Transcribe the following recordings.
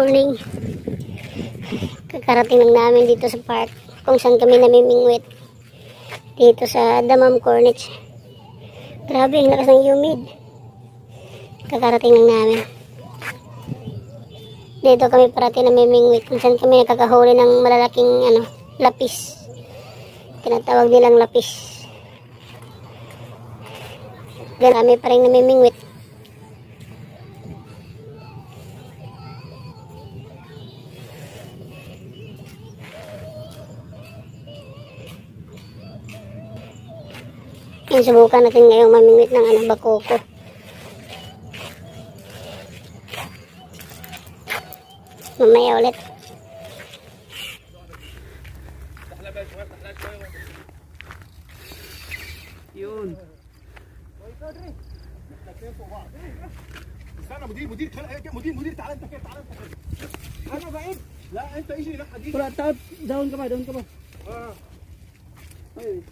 morning. Kakarating lang namin dito sa park kung saan kami namimingwit. Dito sa Damam Corniche. Grabe, ang lakas ng humid. Kakarating lang namin. Dito kami parati namimingwit kung saan kami nakakahuli ng malalaking lapis. Tinatawag nilang lapis. Kami pa rin namimingwit. Yung subukan natin ngayong mamingwit ng bakoko. Mamaya ulit. Yun. استنى مدير مدير تعال انت كده تعال انت كده انا بعيد لا انت ايش لا دي Wala, down ka ba? Down ka ba? اه Ay.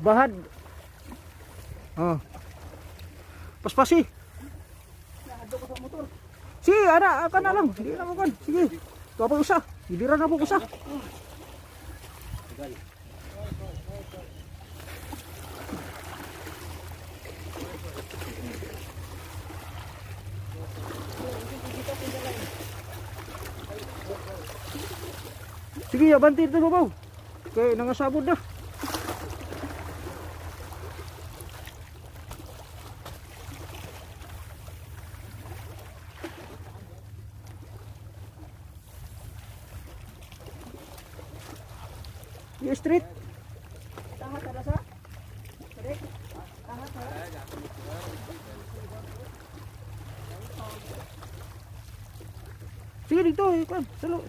Bahad. اه paspasi Si, akan na lang. Hindi na mo kan. Sige. Ito pa usa. Hidiran na po usa. Sige, abanti ito mo ba? Kaya nangasabod na. Yung street. Tahat ada sa? Street. Tahat sa. Sige dito, ikon. Salo.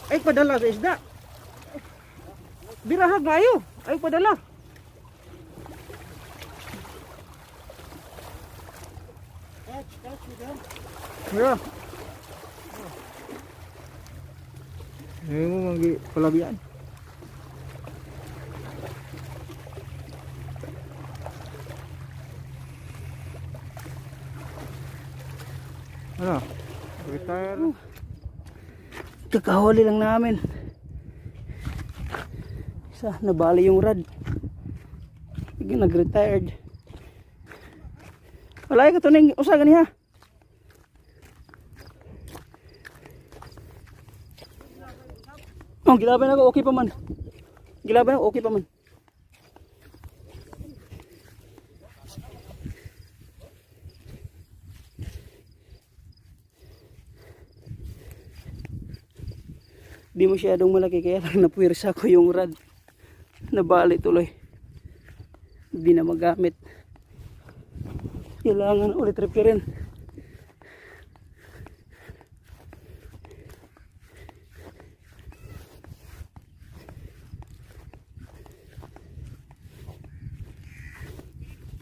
Ay padala sa isda. Birahag ngayo. Ay padala. Ya. Ini mo manggi palabian. Ano? Retire. Kakahuli lang namin. Isa, nabali yung rad. Sige, nag-retired. Wala ka ito na usa gani ha. Oh, gilaban ako, okay pa man. Gilaban ako, okay pa man. Di masyadong malaki kaya lang napuwersa ko yung rad. Nabali tuloy. Hindi na magamit. Kailangan ulit repairin.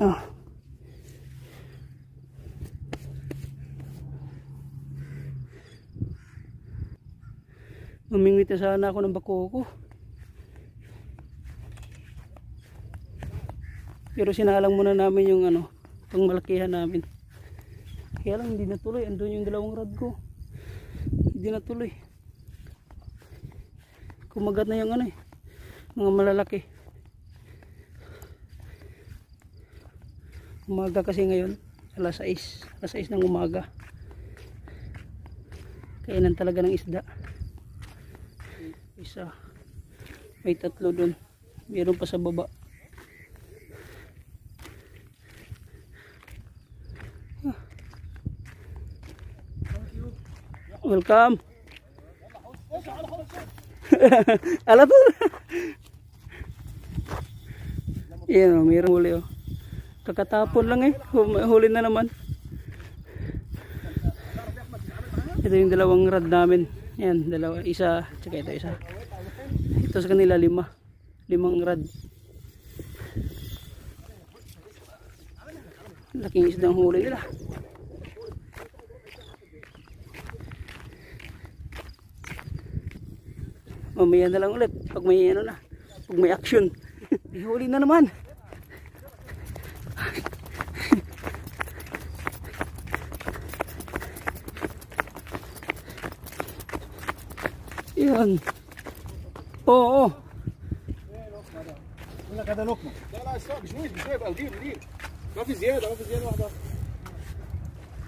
Ah. Mamingwit na sana ako ng bakoko. Pero sinalang muna namin yung pangmalakihan namin. Kaya lang hindi natuloy. Andun yung dalawang rod ko. Hindi natuloy. Kumagat na yung mga malalaki. Umaga kasi ngayon, alas 6 ng umaga. Kainan talaga ng isda. Isa. May 3 doon. Meron pa sa baba. Welcome. Ala po. Yan, mayroong huli oh. Kakatapon lang huli na naman. Ito Ito yung dalawang rod namin. Yan, dalawa. Isa, tsaka ito isa. Ito sa kanila 5. 5 rod. Laking isdang huli nila. Mamaya na lang ulit pag may ano na, pag may action. Ihuli na naman. Yan. Oo. ولا كذا لقمه لا لا استوعب بشويش بشويش بقى ندير ندير ما في زياده ما في زياده واحده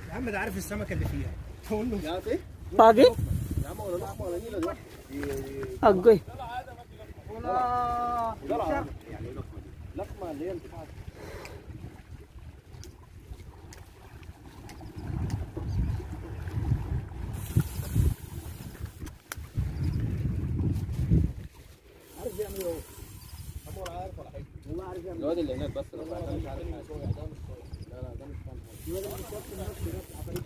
يا عم ده عارف السمكه اللي فيها تقول له يا ايه Pagi? يا عم ولا لقمه ولا نيله دي Agoy. ولا يعني لقمه اللي هي بتاعت عارف يعمل ايه هم ولا عارف ولا حاجه والله عارف يعمل الواد اللي هناك بس ده مش عارف حاجه لا لا ده مش فاهم حاجه الواد اللي شاف الناس عفاريت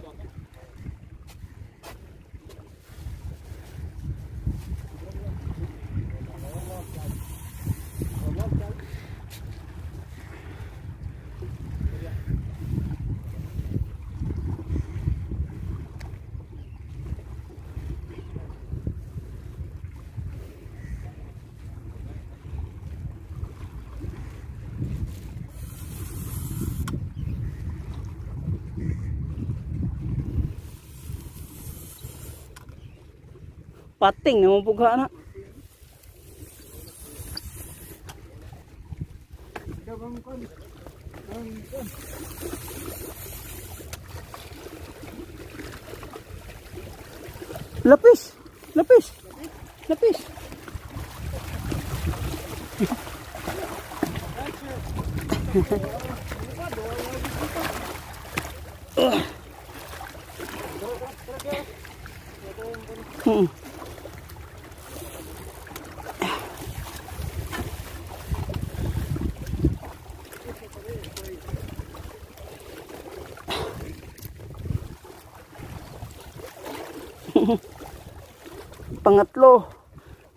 Pating naman pugha na. Lapis. Lapis. Lapis.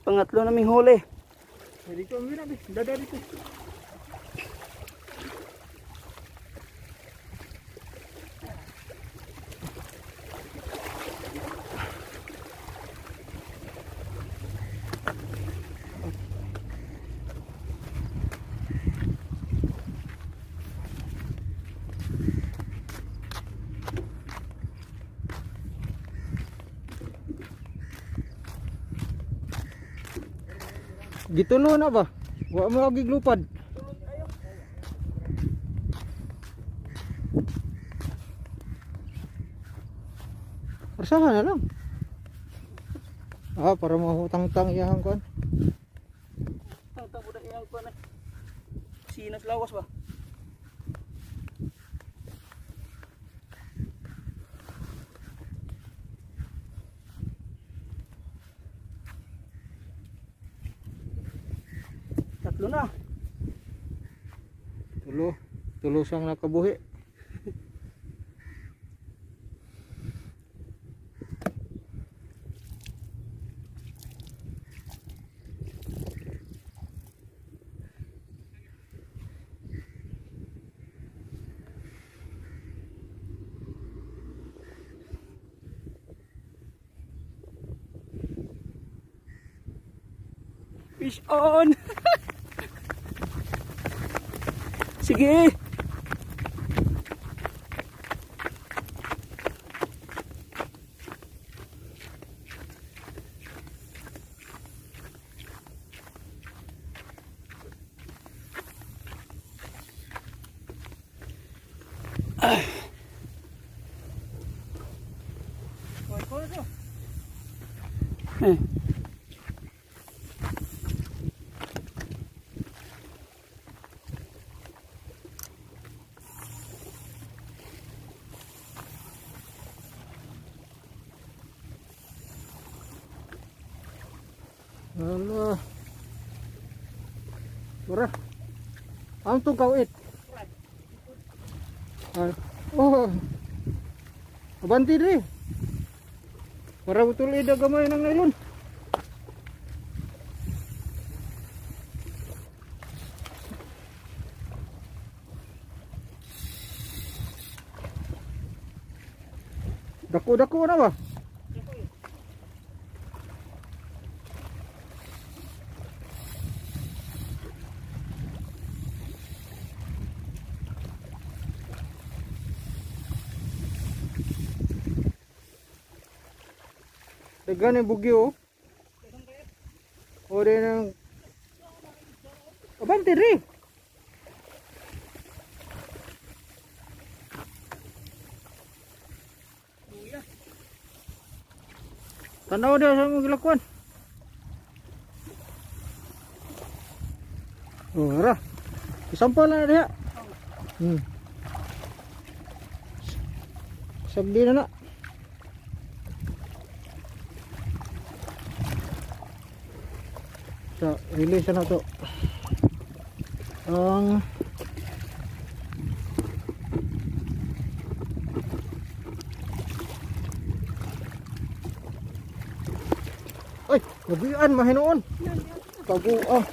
Pangatlo naming huli. dito ang mira dada dito gitulo na ba? Wa mo lagi glupad. Persahan na lang. Para mahutang-tang iyang kon. Tang-tang budak iyang kon. Sinas lawas ba? Tatlo na. Tulo sang nakabuhi. Fish on. Sige. Eh. Allah. Ora. Ang tong kawit. Oh. Abanti diri. Para betul ida gamay nang nayon. Dako-dako na ba? Dagan yung bugyo. O rin ang... Abante rin. Tanaw dia sa mong gilakuan. Oh, ara. Isampal na diha. Sabdi na na. So, release na to. Ang ay, nabian mahinoon. Kaguang.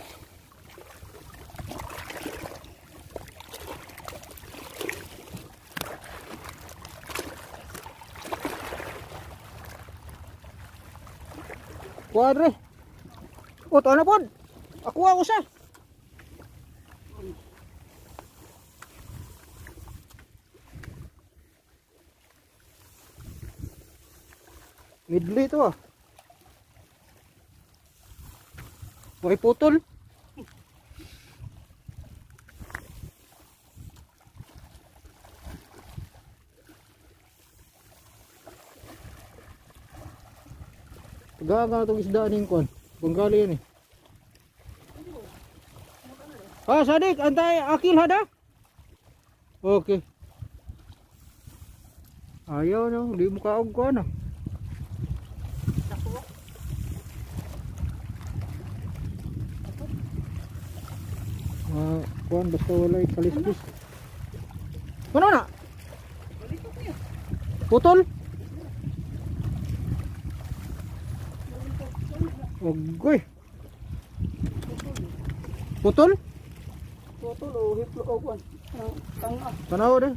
Kuadre. Oh, to na pod. Ako sa. Midli to ah. May putol. Gaga itong isda ning kon. Bunggali yan eh. Ah, Sadik, antay akil hada. Okay. Ayaw no, di mo kaog ko na. Kuan basta walay kaliskis. Ano na? Putol? Ogoy. Putol? Putol o hiplo o kuan. Tanga. Tanaw de.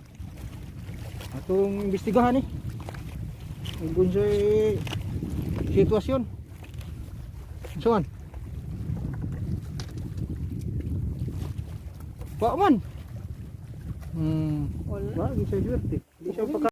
Atong imbestigahan ni. Kung sa sitwasyon. Saan? Pak man. Wala, bisa jual. Di siya